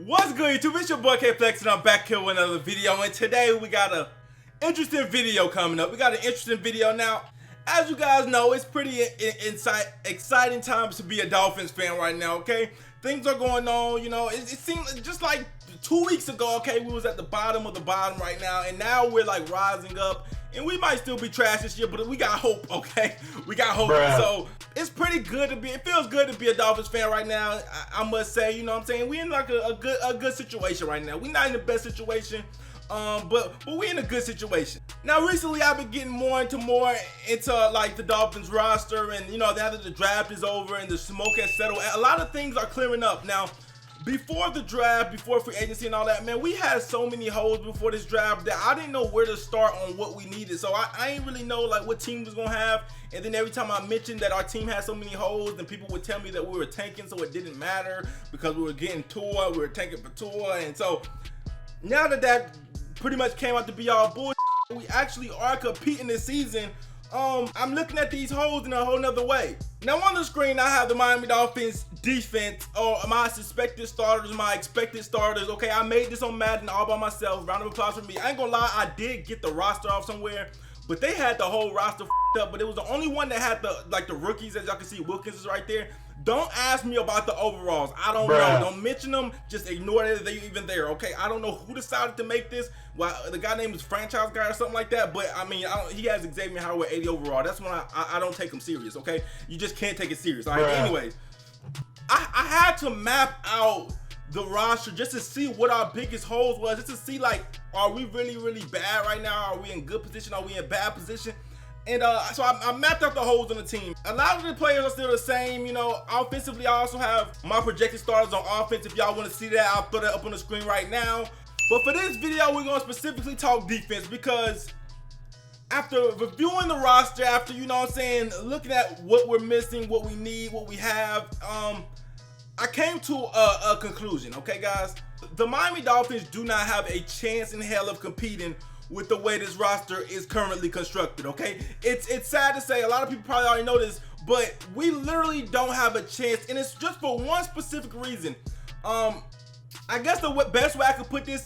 What's good, YouTube? It's your boy K-Flex and I'm back here with another video, and today we got an interesting video coming up. We got an interesting video now. As you guys know, it's pretty exciting times to be a Dolphins fan right now, okay? Things are going on, you know, it seems just like 2 weeks ago, okay, we was at the bottom of the bottom right now, and now we're like rising up. And we might still be trash this year, but we got hope, okay? We got hope. Bruh. So it's pretty good to be, it feels good to be a Dolphins fan right now. I must say, you know what I'm saying? We in like a good situation right now. We're not in the best situation, but we in a good situation. Now recently I've been getting more into like the Dolphins roster, and you know, now that the draft is over and the smoke has settled, a lot of things are clearing up. Now, before the draft, before free agency and all that, man, we had so many holes before this draft that I didn't know where to start on what we needed. So I ain't really know like what team was gonna have. And then every time I mentioned that our team had so many holes, then people would tell me that we were tanking, so it didn't matter because we were getting Tua, we were tanking for Tua. And so now that pretty much came out to be all bullshit, we actually are competing this season. I'm looking at these holes in a whole nother way. Now on the screen I have the Miami Dolphins defense, or my suspected starters, my expected starters. Okay, I made this on Madden all by myself. Round of applause for me. I ain't gonna lie, I did get the roster off somewhere, but they had the whole roster up, but it was the only one that had the rookies. As y'all can see, Wilkins is right there. Don't ask me about the overalls. I don't know. Don't mention them. Just ignore that they're even there, okay? I don't know who decided to make this. Well, the guy named is Franchise Guy or something like that, but I mean, he has Xavier Howard with 80 overall. That's when I don't take him serious, okay? You just can't take it serious, all right? Anyways, I had to map out the roster just to see what our biggest holes was, just to see like, are we really bad right now? Are we in good position? Are we in bad position? And so I mapped out the holes on the team. A lot of the players are still the same, you know. Offensively, I also have my projected starters on offense. If y'all want to see that, I'll throw that up on the screen right now. But for this video, we're going to specifically talk defense, because after reviewing the roster, after, you know what I'm saying, looking at what we're missing, what we need, what we have, I came to a conclusion, okay, guys? The Miami Dolphins do not have a chance in hell of competing with the way this roster is currently constructed, okay? It's sad to say, a lot of people probably already know this, but we literally don't have a chance, and it's just for one specific reason. I guess the best way I could put this,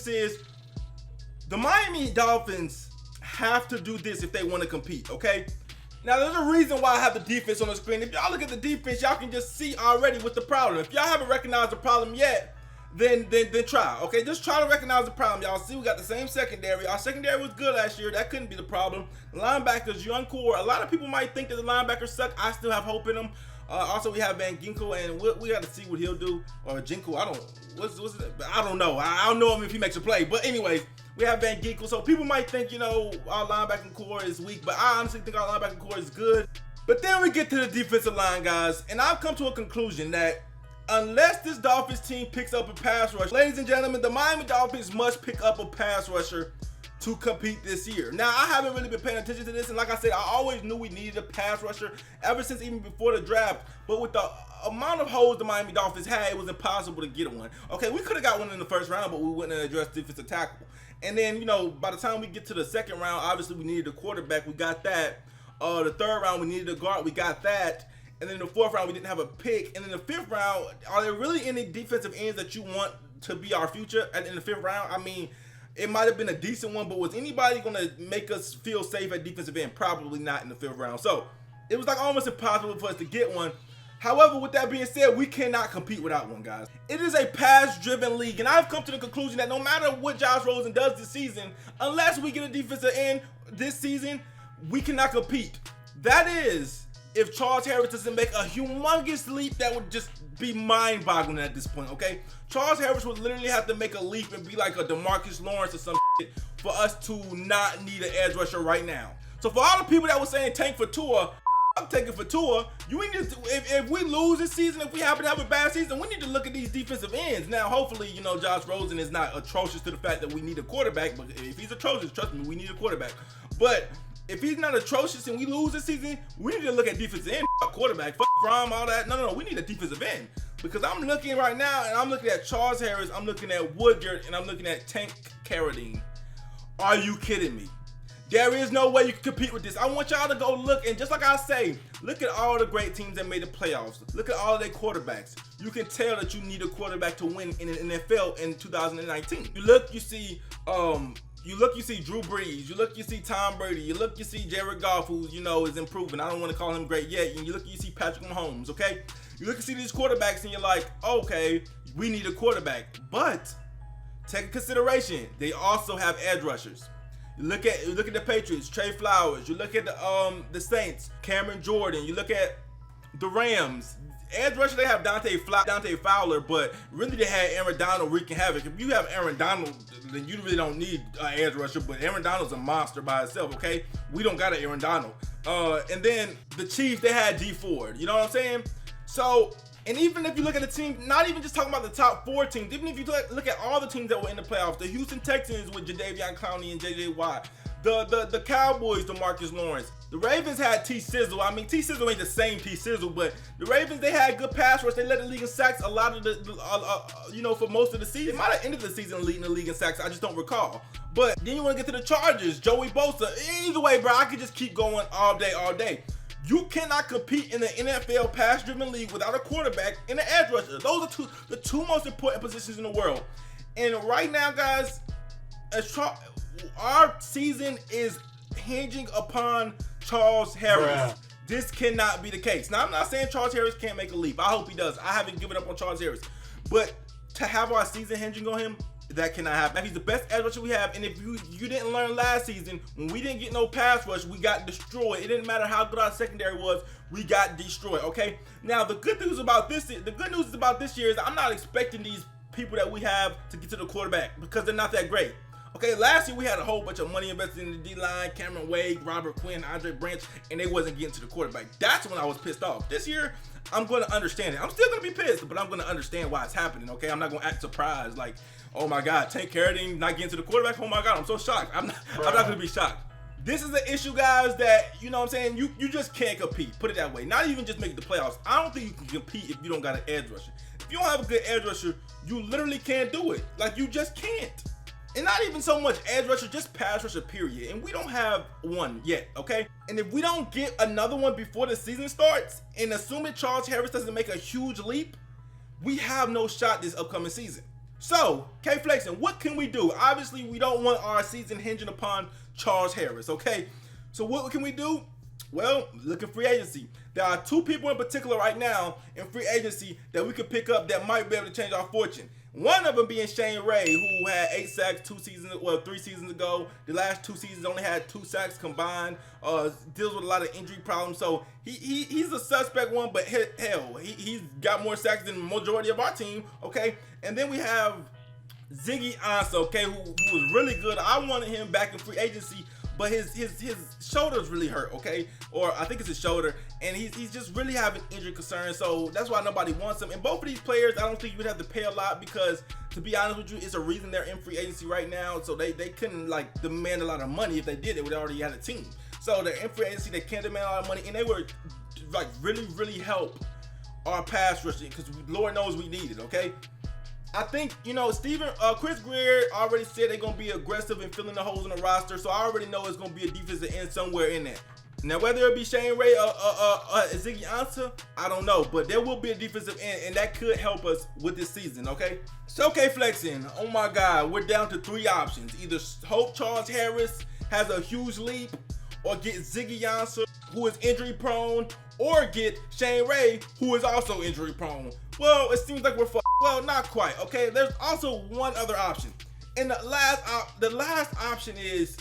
is the Miami Dolphins have to do this if they want to compete, okay? Now, there's a reason why I have the defense on the screen. If y'all look at the defense, y'all can just see already what's the problem. If y'all haven't recognized the problem yet, then try, okay? Just try to recognize the problem. Y'all see we got the same secondary. Our secondary was good last year. That couldn't be the problem. Linebackers, young core. A lot of people might think that the linebackers suck. I still have hope in them. Also, we have Van Ginkel, and we got to see what he'll do. Or Ginkel, I don't know. I don't know him if he makes a play. But anyways, we have Van Ginkel. So people might think, you know, our linebacking core is weak, but I honestly think our linebacking core is good. But then we get to the defensive line, guys, and I've come to a conclusion that unless this Dolphins team picks up a pass rush, ladies and gentlemen, the Miami Dolphins must pick up a pass rusher to compete this year. Now, I haven't really been paying attention to this, and like I said, I always knew we needed a pass rusher ever since even before the draft. But with the amount of holes the Miami Dolphins had, it was impossible to get one. Okay, we could have got one in the first round, but we wouldn't have addressed defensive tackle. And then, you know, by the time we get to the second round, obviously we needed a quarterback. We got that. The third round, we needed a guard. We got that. And then the fourth round, we didn't have a pick. And then the fifth round, are there really any defensive ends that you want to be our future in the fifth round? I mean, it might have been a decent one, but was anybody going to make us feel safe at defensive end? Probably not in the fifth round. So it was like almost impossible for us to get one. However, with that being said, we cannot compete without one, guys. It is a pass-driven league, and I've come to the conclusion that no matter what Josh Rosen does this season, unless we get a defensive end this season, we cannot compete. That is, if Charles Harris doesn't make a humongous leap that would just be mind-boggling at this point, okay? Charles Harris would literally have to make a leap and be like a DeMarcus Lawrence or some shit for us to not need an edge rusher right now. So for all the people that were saying tank for Tua, I'm taking for Tua. You need to, if we lose this season, if we happen to have a bad season, we need to look at these defensive ends. Now, hopefully, you know, Josh Rosen is not atrocious to the fact that we need a quarterback, but if he's atrocious, trust me, we need a quarterback. But if he's not atrocious and we lose this season, we need to look at defensive end, quarterback, from all that. No, we need a defensive end. Because I'm looking right now, and I'm looking at Charles Harris, I'm looking at Woodard, and I'm looking at Tank Carradine. Are you kidding me? There is no way you can compete with this. I want y'all to go look, and just like I say, look at all the great teams that made the playoffs. Look at all of their quarterbacks. You can tell that you need a quarterback to win in the NFL in 2019. You look, you see Drew Brees. You look, you see Tom Brady. You look, you see Jared Goff, who is improving. I don't want to call him great yet. And you look, you see Patrick Mahomes. Okay, you look and see these quarterbacks, and you're like, okay, we need a quarterback. But take into consideration, they also have edge rushers. You look at the Patriots, Trey Flowers. You look at the Saints, Cameron Jordan. You look at the Rams. Edge rusher, they have Dante Fowler, but really they had Aaron Donald wreaking havoc. If you have Aaron Donald, then you really don't need an edge rusher, but Aaron Donald's a monster by itself, okay? We don't got an Aaron Donald. And then the Chiefs, they had D Ford. You know what I'm saying? So, and even if you look at the team, not even just talking about the top 4 teams, even if you look at all the teams that were in the playoffs, the Houston Texans with Jadeveon Clowney and JJ Watt, the Cowboys, DeMarcus Lawrence, the Ravens had T Sizzle. I mean, T Sizzle ain't the same T Sizzle, but the Ravens, they had good pass rush. They led the league in sacks a lot of for most of the season. They might have ended the season leading the league in sacks. I just don't recall. But then you want to get to the Chargers, Joey Bosa. Either way, bro, I could just keep going all day. You cannot compete in the NFL pass-driven league without a quarterback and an edge rusher. Those are the two most important positions in the world. And right now, guys, our season is hinging upon Charles Harris. Bruh. This cannot be the case. Now, I'm not saying Charles Harris can't make a leap. I hope he does. I haven't given up on Charles Harris. But to have our season hinging on him, that cannot happen. He's the best edge rusher we have, and if you didn't learn last season, when we didn't get no pass rush, we got destroyed. It didn't matter how good our secondary was, we got destroyed. Okay. Now the good news about this year is I'm not expecting these people that we have to get to the quarterback because they're not that great. Okay, last year we had a whole bunch of money invested in the D-line, Cameron Wade, Robert Quinn, Andre Branch, and they wasn't getting to the quarterback. That's when I was pissed off. This year, I'm going to understand it. I'm still going to be pissed, but I'm going to understand why it's happening, okay? I'm not going to act surprised like, oh my God, Tank Carradine not getting to the quarterback? Oh my God, I'm so shocked. I'm not going to be shocked. This is the issue, guys, that, you know what I'm saying, you just can't compete. Put it that way. Not even just make the playoffs. I don't think you can compete if you don't got an edge rusher. If you don't have a good edge rusher, you literally can't do it. Like, you just can't. And not even so much edge rusher, just pass rusher, period. And we don't have one yet, okay? And if we don't get another one before the season starts, and assuming Charles Harris doesn't make a huge leap, we have no shot this upcoming season. So, K-Flexin, what can we do? Obviously, we don't want our season hinging upon Charles Harris, okay? So what can we do? Well, look at free agency. There are 2 people in particular right now in free agency that we could pick up that might be able to change our fortune. One of them being Shane Ray, who had 8 sacks 3 seasons ago. The last 2 seasons only had 2 sacks combined. Deals with a lot of injury problems. So he's a suspect one, but hell, he's got more sacks than the majority of our team. Okay, and then we have Ziggy Ansah, okay, who was really good. I wanted him back in free agency, but his shoulder's really hurt, okay? Or I think it's his shoulder, and he's just really having injury concerns, so that's why nobody wants him. And both of these players, I don't think you would have to pay a lot because, to be honest with you, it's a reason they're in free agency right now, so they couldn't, like, demand a lot of money. If they did, they would already had a team. So they're in free agency, they can't demand a lot of money, and they were, like, really help our pass rushing because Lord knows we need it, okay? I think, Chris Greer already said they're going to be aggressive in filling the holes in the roster, so I already know it's going to be a defensive end somewhere in there. Now, whether it be Shane Ray or Ziggy Ansah, I don't know, but there will be a defensive end, and that could help us with this season, okay? So, K-Flexin, oh my God, we're down to 3 options. Either hope Charles Harris has a huge leap, or get Ziggy Ansah, who is injury prone, or get Shane Ray, who is also injury prone. Well, it seems like we're well, not quite, okay? There's also one other option. And the last option is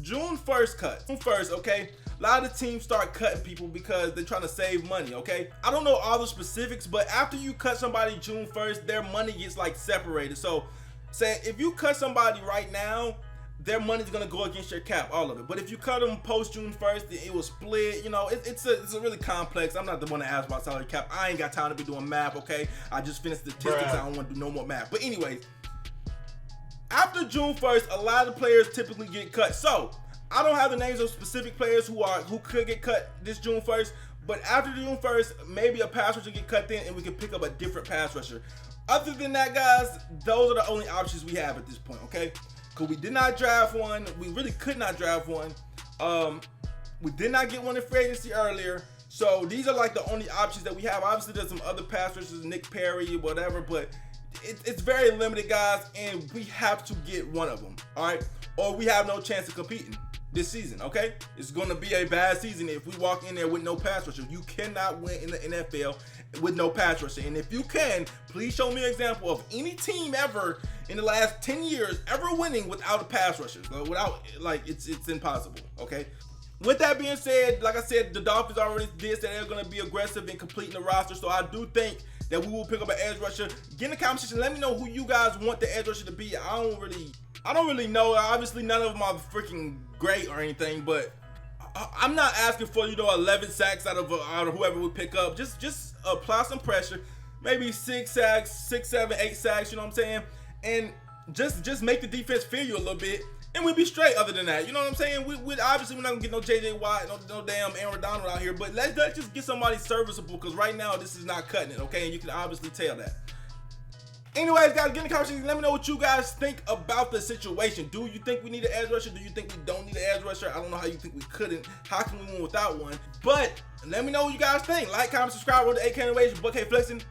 June 1st cut. June 1st, okay? A lot of the teams start cutting people because they're trying to save money, okay? I don't know all the specifics, but after you cut somebody June 1st, their money gets like separated. So, say if you cut somebody right now, their money's gonna go against your cap, all of it. But if you cut them post June 1st, it will split. It's a really complex. I'm not the one to ask about salary cap. I ain't got time to be doing math, okay? I just finished statistics. I don't want to do no more math. But anyways, after June 1st, a lot of players typically get cut. So I don't have the names of specific players who could get cut this June 1st. But after June 1st, maybe a pass rusher get cut then, and we can pick up a different pass rusher. Other than that, guys, those are the only options we have at this point, okay? Because we did not draft one. We really could not draft one. We did not get one in free agency earlier. So these are like the only options that we have. Obviously, there's some other pass rushers, Nick Perry, whatever, but it's very limited, guys, and we have to get one of them, all right? Or we have no chance of competing this season, okay? It's going to be a bad season if we walk in there with no pass rusher. You cannot win in the NFL with no pass rusher. And if you can, please show me an example of any team ever in the last 10 years ever winning without a pass rusher. So without, like, it's impossible, okay? With that being said, like I said, the Dolphins already did say they're going to be aggressive in completing the roster. So I do think that we will pick up an edge rusher. Get in the comment section. Let me know who you guys want the edge rusher to be. I don't really know. Obviously, none of them are freaking great or anything, but I'm not asking for 11 sacks out of whoever we pick up. Just apply some pressure. Maybe 6 sacks, 6, 7, 8 sacks. You know what I'm saying? And just make the defense fear you a little bit. And we'll be straight other than that. You know what I'm saying? We obviously we're not gonna get no JJ Watt, no damn Aaron Donald out here, but let's just get somebody serviceable, because right now this is not cutting it, okay? And you can obviously tell that. Anyways, guys, get in the comment section. Let me know what you guys think about the situation. Do you think we need an edge rusher? Do you think we don't need an edge rusher? I don't know how you think we couldn't. How can we win without one? But let me know what you guys think. Like, comment, subscribe, roll the 8K ways. Your boy K Flexing.